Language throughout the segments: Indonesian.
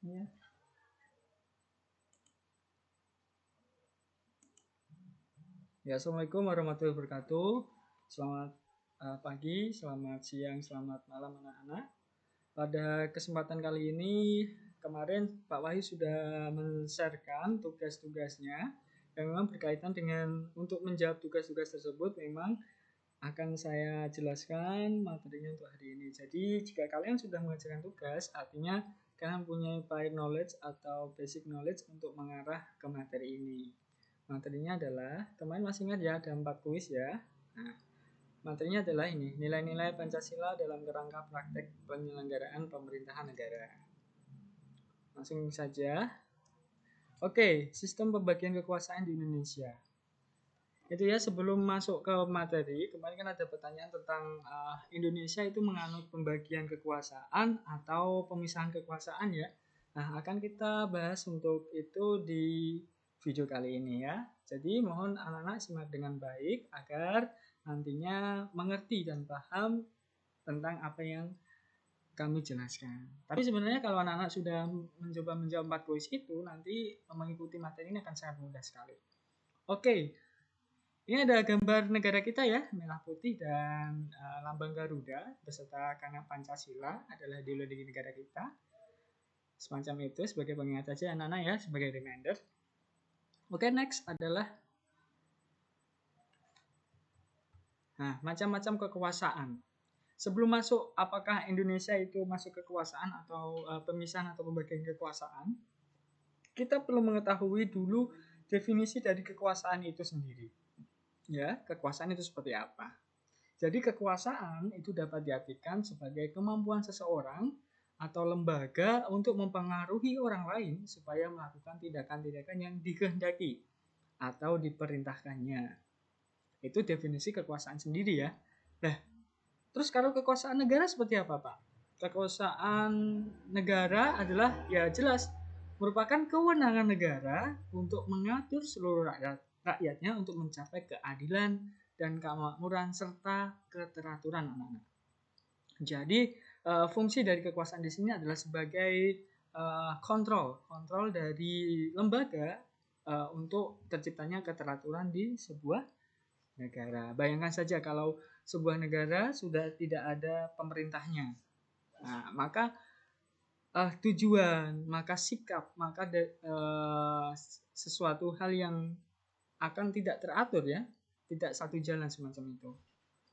Ya. Ya, Assalamualaikum warahmatullahi wabarakatuh. Selamat pagi, selamat siang, selamat malam anak-anak. Pada kesempatan kali ini, kemarin Pak Wahyu sudah men-sharekan tugas-tugasnya yang memang berkaitan dengan untuk menjawab tugas-tugas tersebut memang akan saya jelaskan materinya untuk hari ini. Jadi, jika kalian sudah mengerjakan tugas, artinya kalian punya prior knowledge atau basic knowledge untuk mengarah ke materi ini. Materinya adalah, teman masih ingat ya, ada 4 kuis ya. Nah, materinya adalah ini, nilai-nilai Pancasila dalam kerangka praktek penyelenggaraan pemerintahan negara. Langsung saja. Oke, sistem pembagian kekuasaan di Indonesia. Itu ya, sebelum masuk ke materi, kemarin kan ada pertanyaan tentang Indonesia itu menganut pembagian kekuasaan atau pemisahan kekuasaan ya. Nah, akan kita bahas untuk itu di video kali ini ya. Jadi mohon anak-anak simak dengan baik agar nantinya mengerti dan paham tentang apa yang kami jelaskan. Tapi sebenarnya kalau anak-anak sudah mencoba menjawab 4 kuis itu, nanti mengikuti materi ini akan sangat mudah sekali. Oke, ini ada gambar negara kita ya, merah putih dan lambang Garuda beserta karena Pancasila adalah ideologi negara kita. Semacam itu sebagai pengingat saja anak-anak ya, sebagai reminder. Oke, next adalah macam-macam kekuasaan. Sebelum masuk apakah Indonesia itu masuk kekuasaan atau pemisahan atau pembagian kekuasaan, kita perlu mengetahui dulu definisi dari kekuasaan itu sendiri. Ya, kekuasaan itu seperti apa? Jadi kekuasaan itu dapat diartikan sebagai kemampuan seseorang atau lembaga untuk mempengaruhi orang lain supaya melakukan tindakan-tindakan yang dikehendaki atau diperintahkannya. Itu definisi kekuasaan sendiri ya. Nah, terus kalau kekuasaan negara seperti apa, Pak? Kekuasaan negara adalah ya jelas merupakan kewenangan negara untuk mengatur seluruh rakyatnya untuk mencapai keadilan dan kemakmuran serta keteraturan anak-anak. Jadi fungsi dari kekuasaan di sini adalah sebagai kontrol dari lembaga untuk terciptanya keteraturan di sebuah negara. Bayangkan saja kalau sebuah negara sudah tidak ada pemerintahnya, nah, maka tujuan, maka sikap, maka sesuatu hal yang akan tidak teratur ya, tidak satu jalan semacam itu.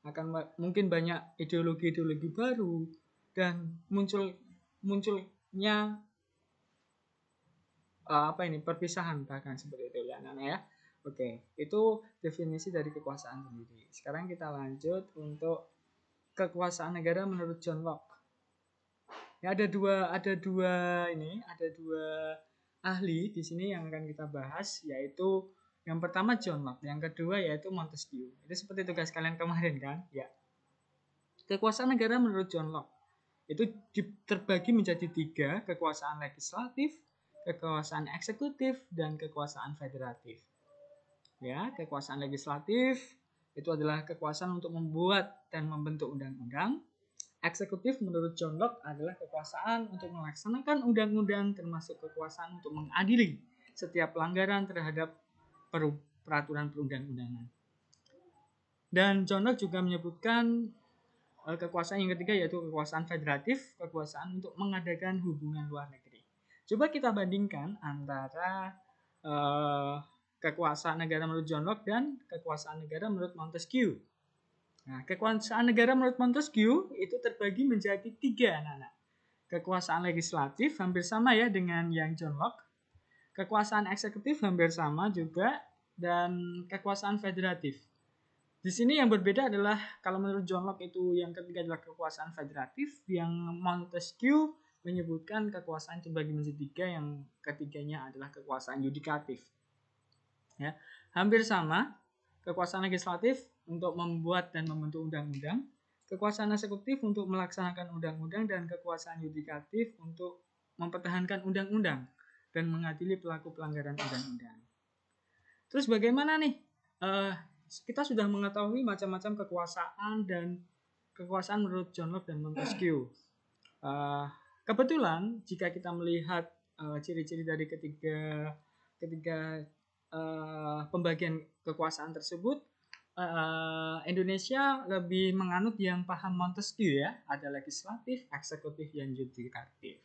Akan mungkin banyak ideologi-ideologi baru dan munculnya perpisahan bahkan seperti itu ya anak-anak ya. Oke, itu definisi dari kekuasaan sendiri. Sekarang kita lanjut untuk kekuasaan negara menurut John Locke. Ya, ada dua ahli di sini yang akan kita bahas, yaitu yang pertama John Locke, yang kedua yaitu Montesquieu. Itu seperti tugas kalian kemarin kan? Ya. Kekuasaan negara menurut John Locke itu terbagi menjadi 3, kekuasaan legislatif, kekuasaan eksekutif, dan kekuasaan federatif. Ya, kekuasaan legislatif itu adalah kekuasaan untuk membuat dan membentuk undang-undang. Eksekutif menurut John Locke adalah kekuasaan untuk melaksanakan undang-undang, termasuk kekuasaan untuk mengadili setiap pelanggaran terhadap peraturan perundang-undangan. Dan John Locke juga menyebutkan kekuasaan yang ketiga yaitu kekuasaan federatif, kekuasaan untuk mengadakan hubungan luar negeri. Coba kita bandingkan antara kekuasaan negara menurut John Locke dan kekuasaan negara menurut Montesquieu. Nah, kekuasaan negara menurut Montesquieu itu terbagi menjadi 3 anak-anak. Kekuasaan legislatif hampir sama ya dengan yang John Locke. Kekuasaan eksekutif hampir sama juga, dan kekuasaan federatif. Di sini yang berbeda adalah kalau menurut John Locke itu yang ketiga adalah kekuasaan federatif, yang Montesquieu menyebutkan kekuasaan terbagi menjadi 3, yang ketiganya adalah kekuasaan yudikatif. Ya, hampir sama. Kekuasaan legislatif untuk membuat dan membentuk undang-undang, kekuasaan eksekutif untuk melaksanakan undang-undang, dan kekuasaan yudikatif untuk mempertahankan undang-undang dan mengadili pelaku pelanggaran undang-undang. Terus bagaimana nih? Kita sudah mengetahui macam-macam kekuasaan dan kekuasaan menurut John Locke dan Montesquieu. Kebetulan jika kita melihat ciri-ciri dari ketiga pembagian kekuasaan tersebut. Indonesia lebih menganut yang paham Montesquieu ya, ada legislatif, eksekutif, dan yudikatif.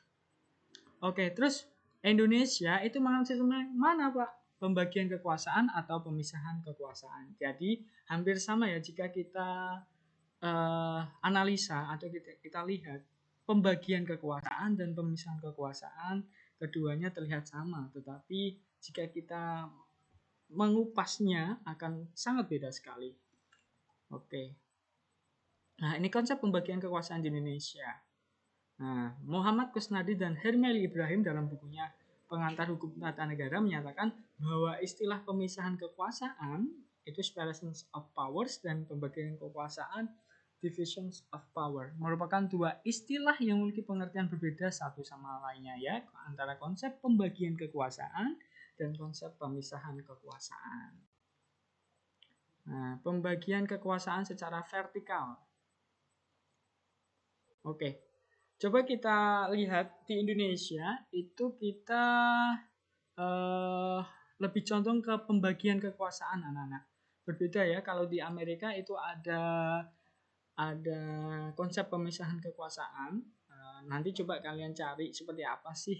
Oke, terus Indonesia itu menganut sistem mana Pak? Pembagian kekuasaan atau pemisahan kekuasaan. Jadi hampir sama ya jika kita analisa atau kita lihat pembagian kekuasaan dan pemisahan kekuasaan keduanya terlihat sama, tetapi jika kita mengupasnya akan sangat beda sekali. Oke. Nah, ini konsep pembagian kekuasaan di Indonesia. Nah, Muhammad Kusnadi dan Hermeli Ibrahim dalam bukunya Pengantar Hukum Tata Negara menyatakan bahwa istilah pemisahan kekuasaan itu separation of powers dan pembagian kekuasaan divisions of power merupakan dua istilah yang memiliki pengertian berbeda satu sama lainnya ya, antara konsep pembagian kekuasaan dan konsep pemisahan kekuasaan. Nah, pembagian kekuasaan secara vertikal. Oke. Coba kita lihat di Indonesia itu kita lebih condong ke pembagian kekuasaan anak-anak. Berbeda ya, kalau di Amerika itu ada konsep pemisahan kekuasaan. Nanti coba kalian cari seperti apa sih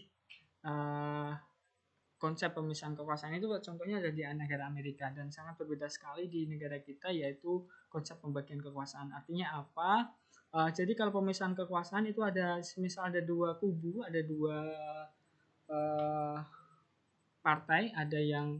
konsep pemisahan kekuasaan itu. Contohnya ada di negara Amerika dan sangat berbeda sekali di negara kita, yaitu konsep pembagian kekuasaan. Artinya apa? Jadi kalau pemisahan kekuasaan itu ada, misal ada dua kubu, ada dua partai, ada yang